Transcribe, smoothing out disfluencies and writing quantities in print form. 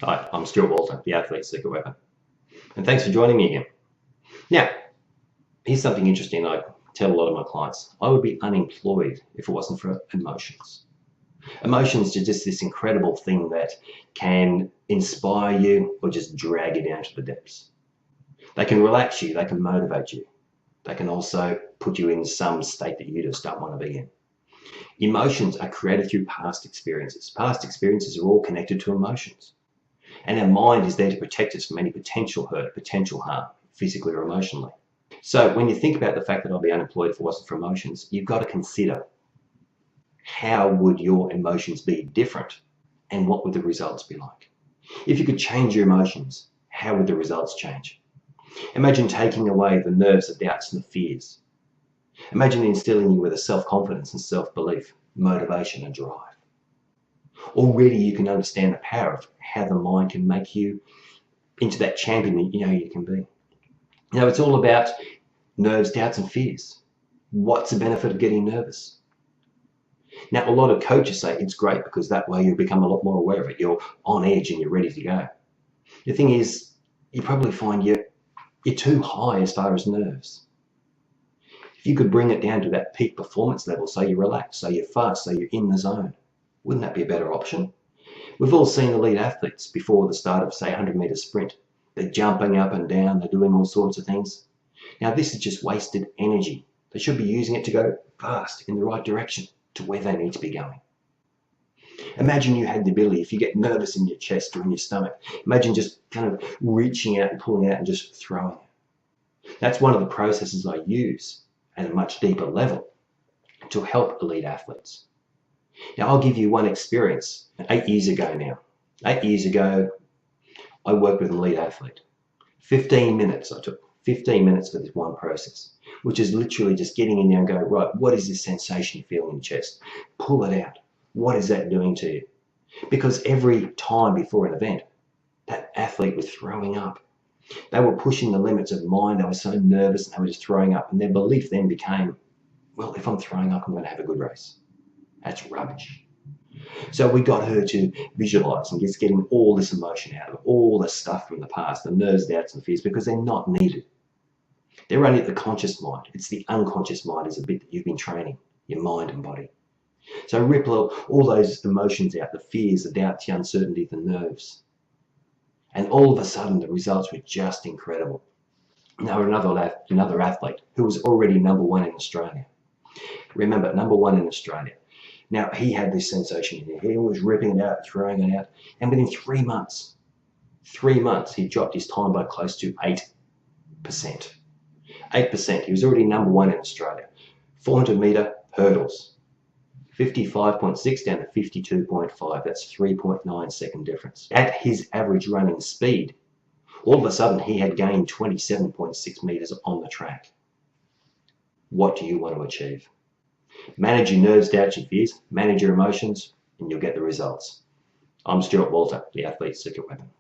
Hi, I'm Stuart Walter, the Athlete Secret Weapon. And thanks for joining me again. Now, here's something interesting I tell a lot of my clients. I would be unemployed if it wasn't for emotions. Emotions are just this incredible thing that can inspire you or just drag you down to the depths. They can relax you, they can motivate you. They can also put you in some state that you just don't want to be in. Emotions are created through past experiences. Past experiences are all connected to emotions. And our mind is there to protect us from any potential hurt, potential harm, physically or emotionally. So when you think about the fact that I'll be unemployed if it wasn't for emotions, you've got to consider how would your emotions be different and what would the results be like? If you could change your emotions, how would the results change? Imagine taking away the nerves, the doubts and the fears. Imagine instilling you with a self-confidence and self-belief, motivation and drive. Already you can understand the power of how the mind can make you into that champion that you know you can be. Now it's all about nerves, doubts and fears. What's the benefit of getting nervous? Now a lot of coaches say it's great because that way you become a lot more aware of it. You're on edge and you're ready to go. The thing is, you probably find you're too high as far as nerves. If you could bring it down to that peak performance level, so you're relaxed, so you're fast, so you're in the zone, wouldn't that be a better option? We've all seen elite athletes before the start of, say, a 100-meter sprint. They're jumping up and down, they're doing all sorts of things. Now, this is just wasted energy. They should be using it to go fast in the right direction to where they need to be going. Imagine you had the ability, if you get nervous in your chest or in your stomach, imagine just kind of reaching out and pulling out and just throwing it. That's one of the processes I use at a much deeper level to help elite athletes. Now, I'll give you one experience. 8 years ago now. 8 years ago, I worked with an elite athlete. 15 minutes I took. 15 minutes for this one process, which is literally just getting in there and going, right, what is this sensation you feel in your chest? Pull it out. What is that doing to you? Because every time before an event, that athlete was throwing up. They were pushing the limits of mind. They were so nervous and they were just throwing up. And their belief then became, well, if I'm throwing up, I'm going to have a good race. That's rubbish. So we got her to visualize and just getting all this emotion out of it, all the stuff from the past, the nerves, doubts and fears, because they're not needed. They're only at the conscious mind. It's the unconscious mind is a bit that you've been training, your mind and body. So rip all those emotions out, the fears, the doubts, the uncertainty, the nerves. And all of a sudden the results were just incredible. Now another athlete who was already #1 in Australia. Remember, #1 in Australia. Now, he had this sensation in there. He was ripping it out, throwing it out. And within 3 months, he dropped his time by close to 8%. 8%. He was already #1 in Australia. 400-meter hurdles. 55.6 down to 52.5. That's 3.9 second difference. At his average running speed, all of a sudden he had gained 27.6 meters on the track. What do you want to achieve? Manage your nerves, doubts, and fears, manage your emotions, and you'll get the results. I'm Stuart Walter, the Athlete's Secret Weapon.